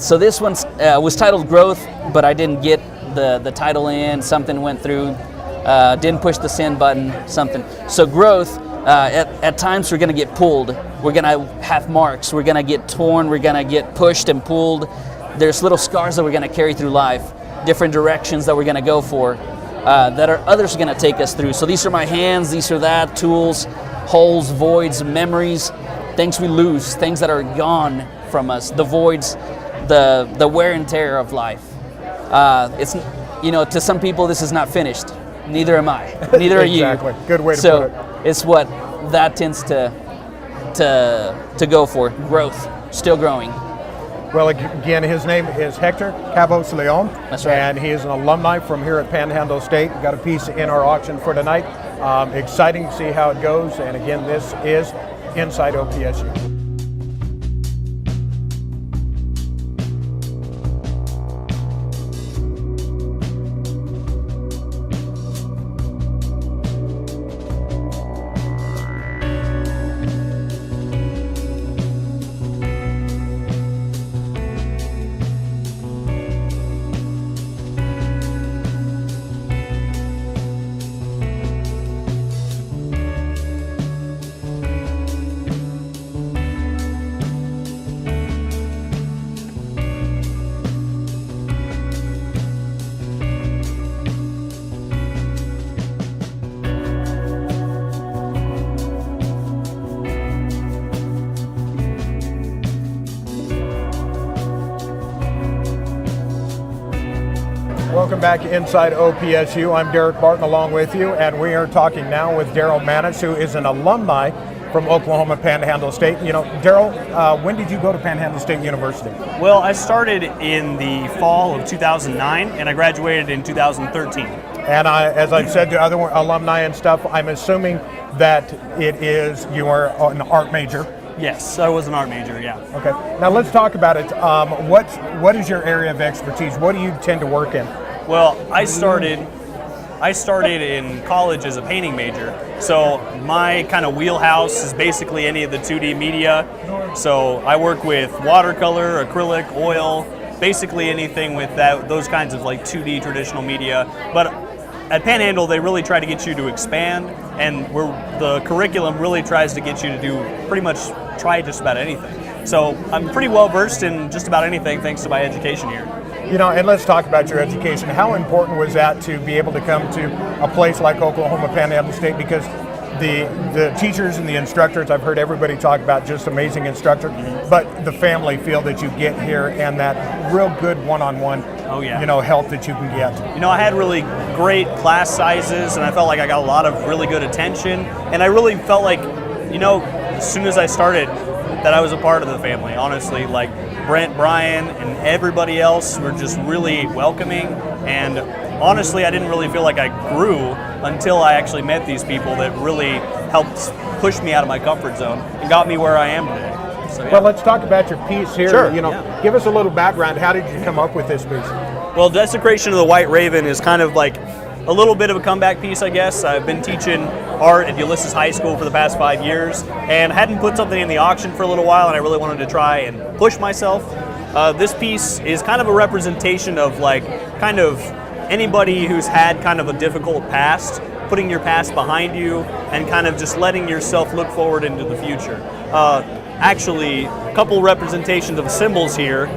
So this one was titled Growth, but I didn't get the title in. Something went through. Didn't push the send button, something. So growth, at times we're going to get pulled. We're going to have marks. We're going to get torn. We're going to get pushed and pulled. There's little scars that we're going to carry through life, different directions that we're going to go for, that others are going to take us through. So these are my hands, these are that, tools, holes, voids, memories, things we lose, things that are gone from us, the voids, the wear and tear of life. To some people this is not finished. Neither am I. Neither are you. Exactly. Good way to put it. So it's what that tends to go for. Growth, still growing. Well, again, his name is Hector Leon. That's right. And he is an alumni from here at Panhandle State. We've got a piece in our auction for tonight. Exciting to see how it goes. And again, this is Inside OPSU. welcome back to Inside OPSU. I'm Derek Barton along with you, and we are talking now with Gerald Maness, who is an alumni from Oklahoma Panhandle State. You know, Gerald, when did you go to Panhandle State University? Well, I started in the fall of 2009, and I graduated in 2013. And as I've said to other alumni and stuff, I'm assuming that you are an art major. Yes, I was an art major, yeah. Okay. Now let's talk about it. What is your area of expertise? What do you tend to work in? Well, I started in college as a painting major. So my kind of wheelhouse is basically any of the 2D media. So I work with watercolor, acrylic, oil, basically anything with those kinds of like 2D traditional media. But at Panhandle, they really try to get you to expand, and the curriculum really tries to get you to do try just about anything. So I'm pretty well versed in just about anything thanks to my education here. You know, and let's talk about your education. How important was that to be able to come to a place like Oklahoma Panhandle State? Because the teachers and the instructors, I've heard everybody talk about just amazing instructors, but the family feel that you get here and that real good one-on-one, help that you can get. You know, I had really great class sizes, and I felt like I got a lot of really good attention, and I really felt like, as soon as I started, that I was a part of the family, honestly. Like Brent, Brian, and everybody else were just really welcoming, and honestly, I didn't really feel like I grew until I actually met these people that really helped push me out of my comfort zone and got me where I am today. So, yeah. Well, let's talk about your piece here. Sure, Give us a little background. How did you come up with this piece? Well, Desecration of the White Raven is kind of like a little bit of a comeback piece, I guess. I've been teaching art at Ulysses High School for the past 5 years and hadn't put something in the auction for a little while, and I really wanted to try and push myself. This piece is kind of a representation of anybody who's had kind of a difficult past, putting your past behind you and kind of just letting yourself look forward into the future. Actually, a couple representations of symbols here.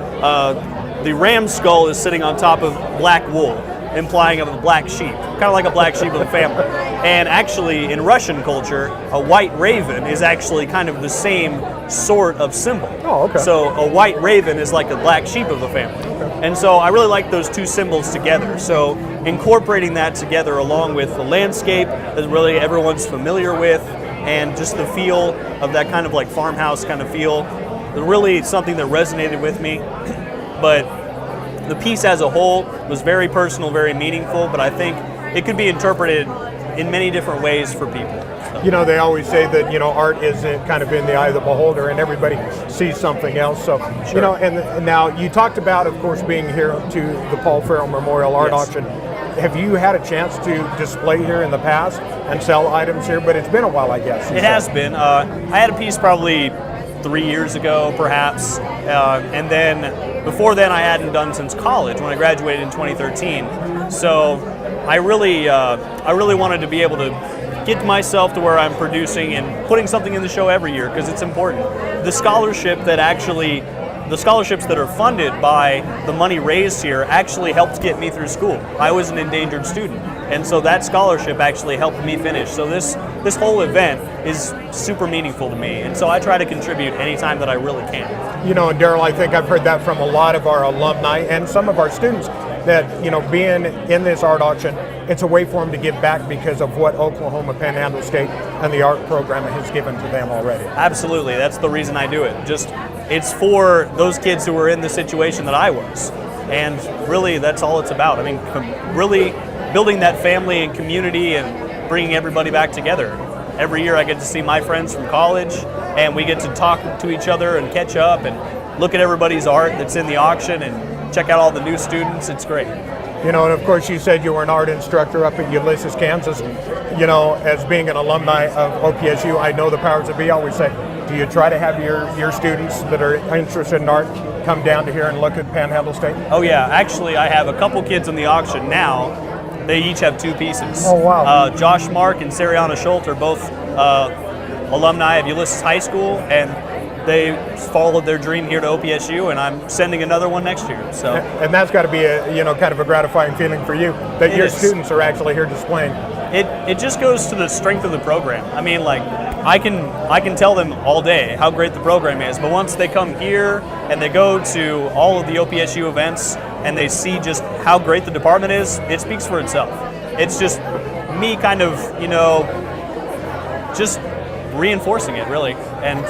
The ram skull is sitting on top of black wool, implying of a black sheep, kind of like a black sheep of the family. And actually, in Russian culture, a white raven is actually kind of the same sort of symbol. Oh, okay. So a white raven is like a black sheep of the family. Okay. And so I really like those two symbols together. So incorporating that together along with the landscape that really everyone's familiar with, and just the feel of that kind of like farmhouse kind of feel, really something that resonated with me. But the piece as a whole was very personal, very meaningful, but I think it could be interpreted in many different ways for people. So. You know, they always say that, art is kind of in the eye of the beholder and everybody sees something else. So, sure. And now you talked about, of course, being here to the Paul Farrell Memorial Art Auction. Have you had a chance to display here in the past and sell items here? But it's been a while, I guess. It has been. I had a piece probably 3 years ago, perhaps, and then before then I hadn't done since college when I graduated in 2013. So I really wanted to be able to get myself to where I'm producing and putting something in the show every year because it's important. The scholarships that are funded by the money raised here actually helped get me through school. I was an endangered student, and so that scholarship actually helped me finish. So this whole event is super meaningful to me, and so I try to contribute anytime that I really can. And Daryl, I think I've heard that from a lot of our alumni and some of our students that, being in this art auction, it's a way for them to give back because of what Oklahoma Panhandle State and the art program has given to them already. Absolutely, that's the reason I do it. It's for those kids who were in the situation that I was, and really that's all it's about. I mean, really building that family and community and bringing everybody back together. Every year I get to see my friends from college, and we get to talk to each other and catch up and look at everybody's art that's in the auction and check out all the new students. It's great. And of course you said you were an art instructor up at Ulysses, Kansas. As being an alumni of OPSU, I know the powers that be always say, do you try to have your students that are interested in art come down to here and look at Panhandle State? Oh yeah, actually I have a couple kids in the auction now. They each have 2 pieces. Oh wow. Josh Mark and Sariana Schultz are both alumni of Ulysses High School, and they followed their dream here to OPSU, and I'm sending another one next year. So, and that's got to be a kind of a gratifying feeling for you that your students are actually here displaying. It just goes to the strength of the program. I mean, like I can tell them all day how great the program is, but once they come here and they go to all of the OPSU events, and they see just how great the department is, it speaks for itself. It's just me kind of, just reinforcing it, really. And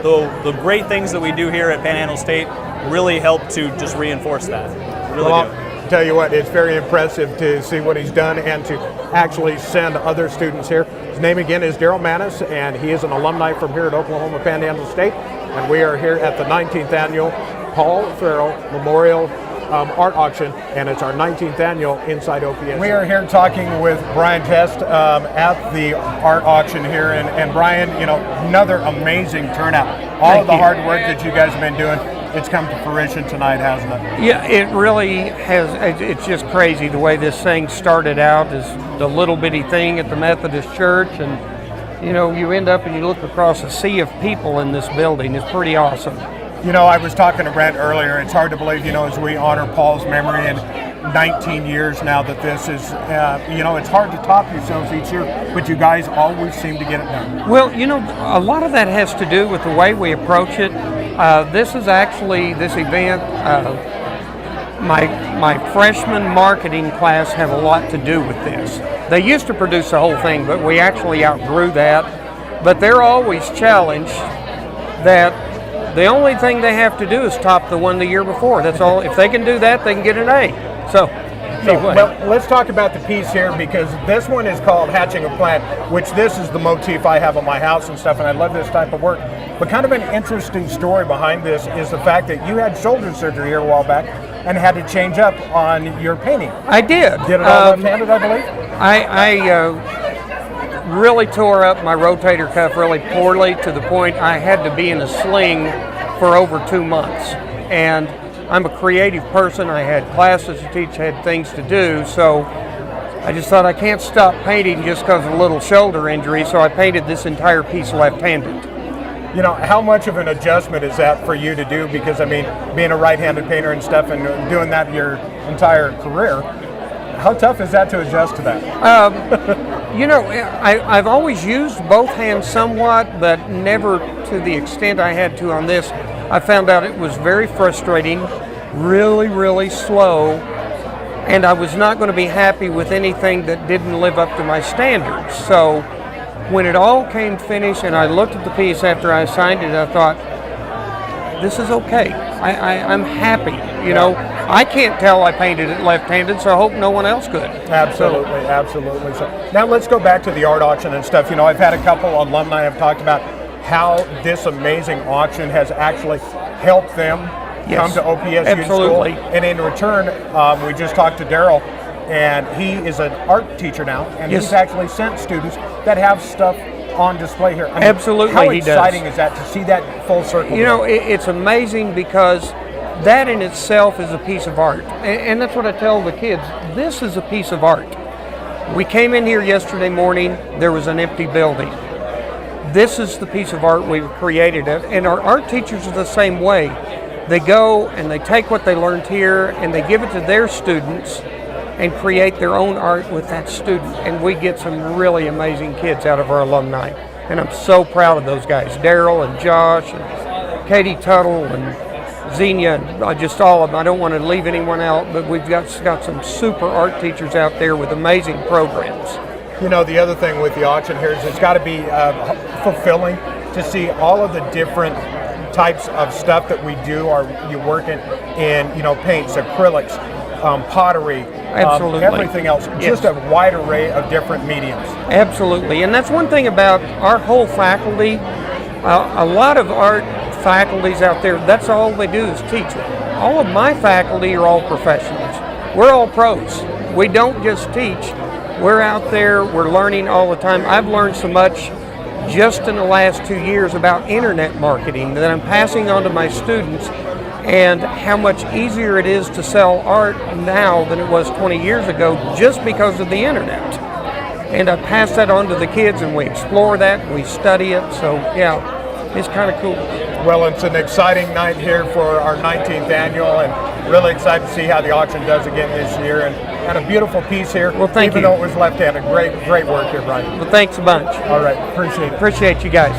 the great things that we do here at Panhandle State really help to just reinforce that. Really Well, do. I'll tell you what, it's very impressive to see what he's done and to actually send other students here. His name again is Gerald Maness, and he is an alumni from here at Oklahoma Panhandle State. And we are here at the 19th annual Paul Farrell Memorial Art Auction, and it's our 19th annual Inside OPSU. We are here talking with Brian Test at the art auction here, and Brian, another amazing turnout. All of the hard work that you guys have been doing, it's come to fruition tonight, hasn't it? Yeah, it really has. It's just crazy the way this thing started out as the little bitty thing at the Methodist Church, and you end up and you look across a sea of people in this building. It's pretty awesome. I was talking to Brent earlier. It's hard to believe, as we honor Paul's memory in 19 years now that this is, it's hard to top yourselves each year, but you guys always seem to get it done. Well, a lot of that has to do with the way we approach it. This event, my freshman marketing class have a lot to do with this. They used to produce the whole thing, but we actually outgrew that. But they're always challenged that the only thing they have to do is top the one the year before. That's all. If they can do that, they can get an A. So anyway. Well, let's talk about the piece here, because this one is called Hatching a Plant, which this is the motif I have on my house and stuff, and I love this type of work. But kind of an interesting story behind this is the fact that you had shoulder surgery here a while back and had to change up on your painting. I did. Did it all left-handed, I believe? I really tore up my rotator cuff really poorly, to the point I had to be in a sling for over 2 months. And I'm a creative person. I had classes to teach, had things to do, so I just thought I can't stop painting just because of a little shoulder injury, so I painted this entire piece left-handed. How much of an adjustment is that for you to do? Because, being a right-handed painter and stuff and doing that your entire career, how tough is that to adjust to that? I've always used both hands somewhat, but never to the extent I had to on this. I found out it was very frustrating, really, really slow, and I was not going to be happy with anything that didn't live up to my standards. So when it all came finished and I looked at the piece after I signed it, I thought, this is okay. I'm happy. I can't tell I painted it left-handed, so I hope no one else could. Absolutely. So now let's go back to the art auction and stuff. I've had a couple alumni have talked about how this amazing auction has actually helped them come to OPSU absolutely. School. And in return, we just talked to Daryl, and he is an art teacher now, and he's actually sent students that have stuff on display here. Absolutely, how he does. exciting is that to see that full circle? It's amazing, because that in itself is a piece of art. And that's what I tell the kids. This is a piece of art. We came in here yesterday morning, there was an empty building. This is the piece of art we've created. And our art teachers are the same way. They go and they take what they learned here and they give it to their students and create their own art with that student. And we get some really amazing kids out of our alumni. And I'm so proud of those guys. Daryl and Josh and Katie Tuttle and Xenia, just all of them. I don't want to leave anyone out, but we've got some super art teachers out there with amazing programs. The other thing with the auction here is it's got to be fulfilling to see all of the different types of stuff that we do. You work in paints, acrylics, pottery, absolutely, everything else. Just a wide array of different mediums. Absolutely, and that's one thing about our whole faculty. A lot of art faculties out there, that's all they do is teach. All of my faculty are all professionals. We're all pros. We don't just teach. We're out there, we're learning all the time. I've learned so much just in the last 2 years about internet marketing that I'm passing on to my students, and how much easier it is to sell art now than it was 20 years ago just because of the internet. And I pass that on to the kids, and we explore that, and we study it, so it's kind of cool. Well, it's an exciting night here for our 19th annual, and really excited to see how the auction does again this year. And a beautiful piece here. Well, thank you. Even though it was left-handed. Great work here, Brian. Well, thanks a bunch. All right, appreciate it. Appreciate you guys.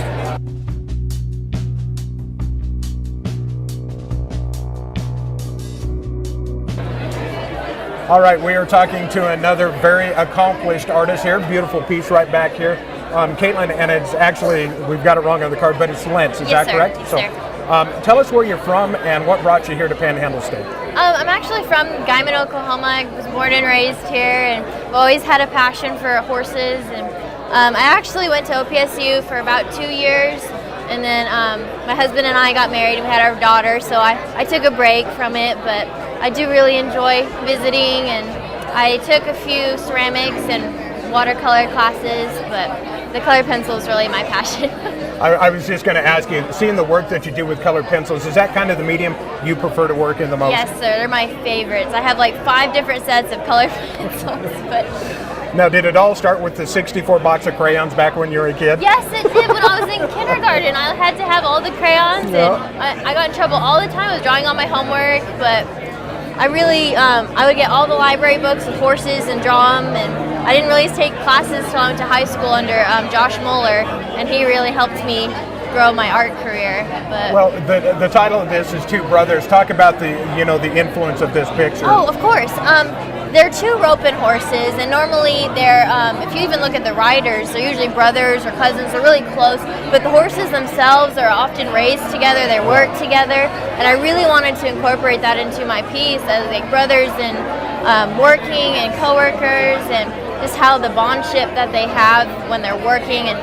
All right, we are talking to another very accomplished artist here. Beautiful piece right back here. Katelyn, and it's actually, we've got it wrong on the card, but it's lents, is that correct? Yes, sir. Tell us where you're from and what brought you here to Panhandle State. I'm actually from Guyman, Oklahoma. I was born and raised here, and I've always had a passion for horses. And I actually went to OPSU for about 2 years, and then my husband and I got married. We had our daughter, so I took a break from it, but I do really enjoy visiting, and I took a few ceramics and watercolor classes, but the colored pencil is really my passion. I was just going to ask you, seeing the work that you do with colored pencils, is that kind of the medium you prefer to work in the most? Yes, sir. They're my favorites. I have like 5 different sets of colored pencils. But now, did it all start with the 64 box of crayons back when you were a kid? yes, it did. When I was in kindergarten, I had to have all the crayons, and I got in trouble all the time with drawing on my homework, but I really, I would get all the library books with horses and draw them, and I didn't really take classes until I went to high school under Josh Mueller, and he really helped me grow my art career. But well, the title of this is Two Brothers. Talk about the influence of this picture. Oh, of course. They're 2 roping horses, and normally they're, if you even look at the riders, they're usually brothers or cousins. They're really close, but the horses themselves are often raised together. They work together, and I really wanted to incorporate that into my piece as like brothers and working and coworkers, and just how the bondship that they have when they're working, and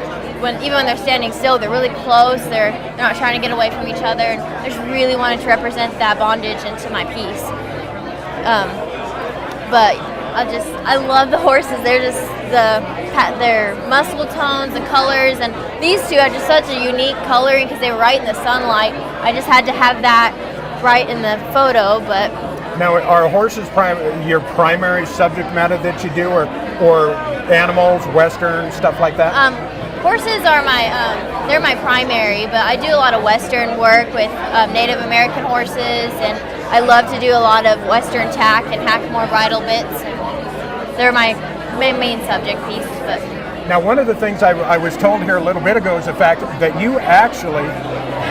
even when they're standing still, they're really close. They're not trying to get away from each other, and I just really wanted to represent that bondage into my piece. But I love the horses. They're just their muscle tones, the colors, and these 2 are just such a unique coloring because they were right in the sunlight. I just had to have that right in the photo. But now, are horses your primary subject matter that you do, or animals, Western, stuff like that? Horses are they're my primary, but I do a lot of Western work with Native American horses, and I love to do a lot of Western tack and Hackmore bridle bits. They're my main subject piece. But now, one of the things I was told here a little bit ago is the fact that you actually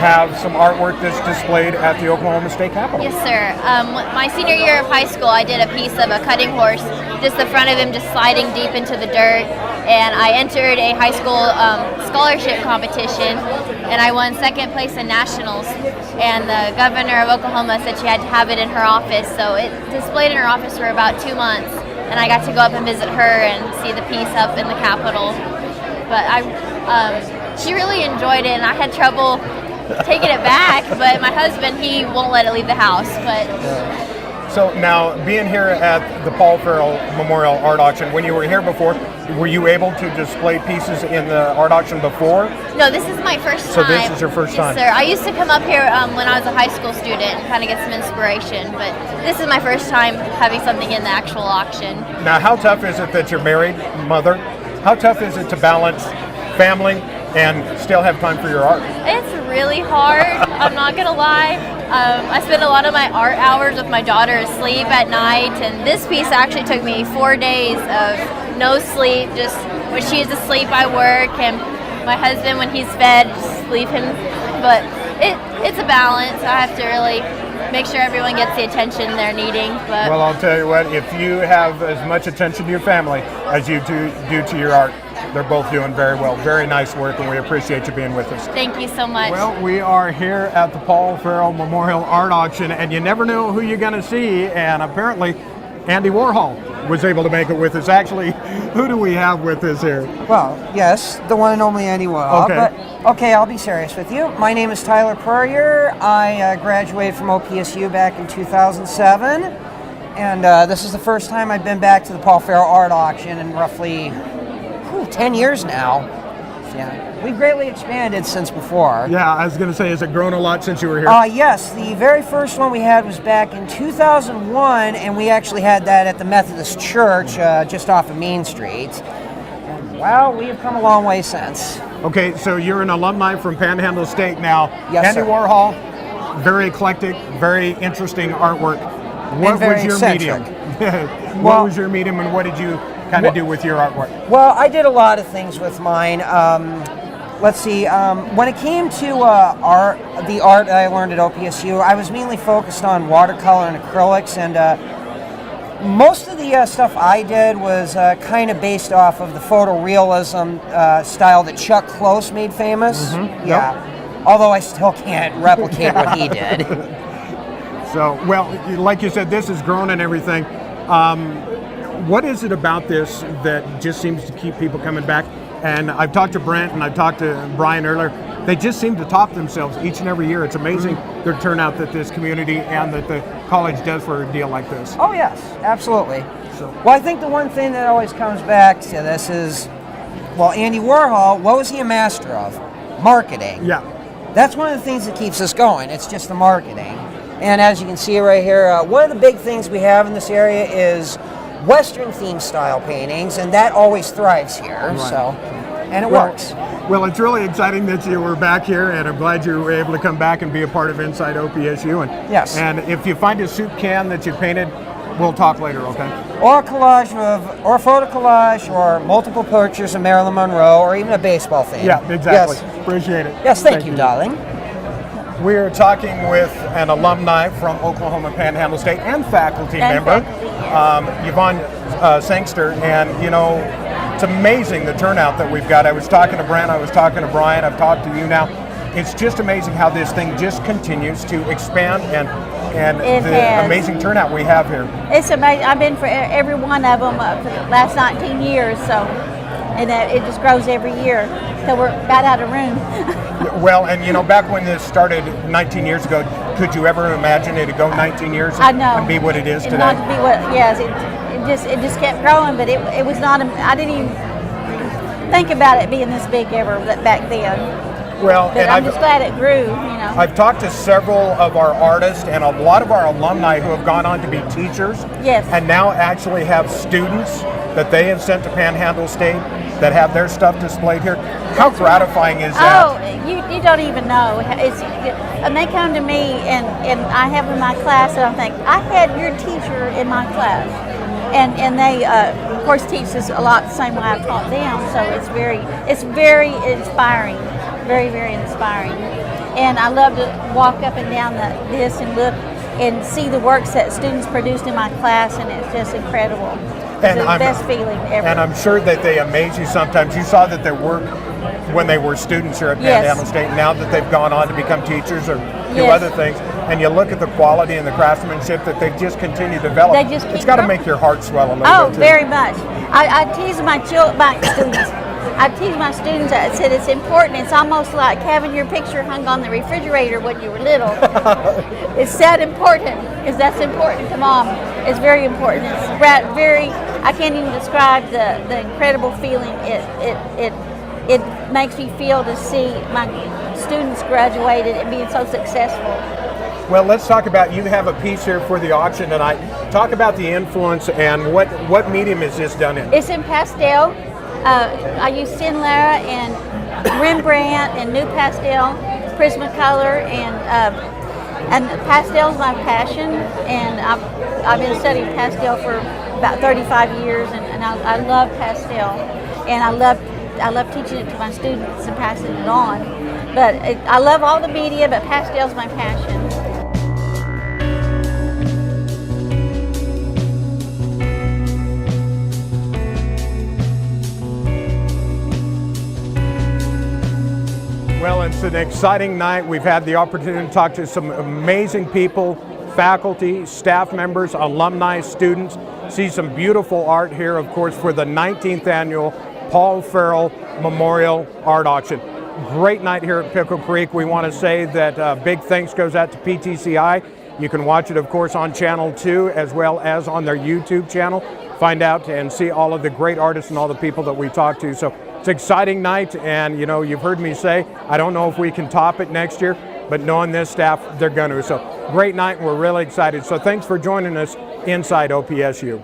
have some artwork that's displayed at the Oklahoma State Capitol. Yes, sir. My senior year of high school, I did a piece of a cutting horse, just the front of him just sliding deep into the dirt, and I entered a high school scholarship competition, and I won 2nd place in nationals, and the governor of Oklahoma said she had to have it in her office, so it displayed in her office for about 2 months, and I got to go up and visit her and see the piece up in the Capitol. But she really enjoyed it, and I had trouble taking it back, but my husband, he won't let it leave the house. But so now, being here at the Paul Farrell Memorial Art Auction, when you were here before, were you able to display pieces in the art auction before? No, this is my first time. So this is your first time? Yes, sir. I used to come up here when I was a high school student and kind of get some inspiration, but this is my first time having something in the actual auction. Now, how tough is it that you're married, mother? How tough is it to balance family and still have time for your art? It's really hard, I'm not gonna lie. I spend a lot of my art hours with my daughter asleep at night, and this piece actually took me 4 days of no sleep. Just when she's asleep I work, and my husband, when he's fed, just leave him. But it's a balance. I have to really make sure everyone gets the attention they're needing. But well, I'll tell you what, if you have as much attention to your family as you do to your art, they're both doing very well. Very nice work, and we appreciate you being with us. Thank you so much. Well, we are here at the Paul Farrell Memorial Art Auction, and you never know who you're going to see, and apparently Andy Warhol was able to make it with us. Actually, who do we have with us here? Well, yes, the one and only Andy Warhol. Okay. But, okay, I'll be serious with you. My name is Tyler Poirier. I graduated from OPSU back in 2007, and this is the first time I've been back to the Paul Farrell Art Auction in roughly 10 years now. Yeah, we've greatly expanded since before. Yeah, I was going to say, has it grown a lot since you were here? Yes, the very first one we had was back in 2001, and we actually had that at the Methodist Church just off of Main Street. And, well, we have come a long way since. Okay, so you're an alumni from Panhandle State now. Yes, Andy sir. Warhol, very eclectic, very interesting artwork. What was your medium? What was your medium, and what did you kind of do with your artwork? Well, I did a lot of things with mine. Let's see, when it came to the art I learned at OPSU, I was mainly focused on watercolor and acrylics, and Most of the stuff I did was kind of based off of the photorealism style that Chuck Close made famous. Yeah. Although I still can't replicate what he did. So, well, like you said, this has grown and everything. What is it about this that just seems to keep people coming back? And I've talked to Brent and I've talked to Brian earlier. They just seem to top themselves each and every year. It's amazing the turnout that this community and that the college does for a deal like this. Oh yes, absolutely. So. Well, I think the one thing that always comes back to this is, well, Andy Warhol, what was he a master of? Marketing. Yeah. That's one of the things that keeps us going. It's just the marketing. And as you can see right here, one of the big things we have in this area is Western theme style paintings, and that always thrives here. Right. So, and it works. Well, it's really exciting that you were back here, and I'm glad you were able to come back and be a part of Inside OPSU. And yes. And if you find a soup can that you painted, we'll talk later, okay? Or a collage or a photo collage, or multiple pictures of Marilyn Monroe, or even a baseball theme. Yeah, exactly. Yes. Appreciate it. Yes, thank you, darling. We're talking with an alumni from Oklahoma Panhandle State and faculty member, Yvonne Sangster, and you know, it's amazing the turnout that we've got. I was talking to Brent, I was talking to Brian, I've talked to you now. It's just amazing how this thing just continues to expand and the amazing turnout we have here. It's amazing. I've been for every one of them for the last 19 years, so, and it just grows every year till we're about out of room. Well, and you know, back when this started 19 years ago, could you ever imagine it to go 19 years and be what it is today? Not to be what, yes, it just kept growing, but it was not, I didn't even think about it being this big ever back then. Well, but I'm just glad it grew, you know. I've talked to several of our artists and a lot of our alumni who have gone on to be teachers. Yes. And now actually have students that they have sent to Panhandle State that have their stuff displayed here. How gratifying is that? Oh, you don't even know. And they come to me and I have in my class and I think, I had your teacher in my class. And they, of course, teach us a lot the same way I've taught them. So it's very inspiring, very, very inspiring. And I love to walk up and down this and look and see the works that students produced in my class, and it's just incredible. It's the best feeling ever. And I'm sure that they amaze you sometimes. You saw that their work when they were students here at Panhandle State, now that they've gone on to become teachers or do other things, and you look at the quality and the craftsmanship that they've just continued to develop, it's got to make your heart swell a little bit. Oh, very much. I tease my students. I teach my students, I said it's important. It's almost like having your picture hung on the refrigerator when you were little. It's that important, because that's important to Mom. It's very important. It's very, I can't even describe the incredible feeling it makes me feel to see my students graduated and being so successful. Well, let's talk about, you have a piece here for the auction tonight. Talk about the influence and what medium is this done in? It's in pastel. I use Sinlara and Rembrandt and New Pastel, Prismacolor, and pastel's my passion. And I've been studying pastel for about 35 years, and I love pastel, and I love teaching it to my students and passing it on. But I love all the media, but pastel's my passion. Well, it's an exciting night. We've had the opportunity to talk to some amazing people, faculty, staff members, alumni, students, see some beautiful art here, of course, for the 19th annual Paul Farrell Memorial Art Auction. Great night here at Pickle Creek. We want to say that big thanks goes out to PTCI. You can watch it, of course, on Channel 2 as well as on their YouTube channel. Find out and see all of the great artists and all the people that we talked to. So it's an exciting night, and you know, you've heard me say, I don't know if we can top it next year, but knowing this staff, they're going to. So great night, and we're really excited. So thanks for joining us inside OPSU.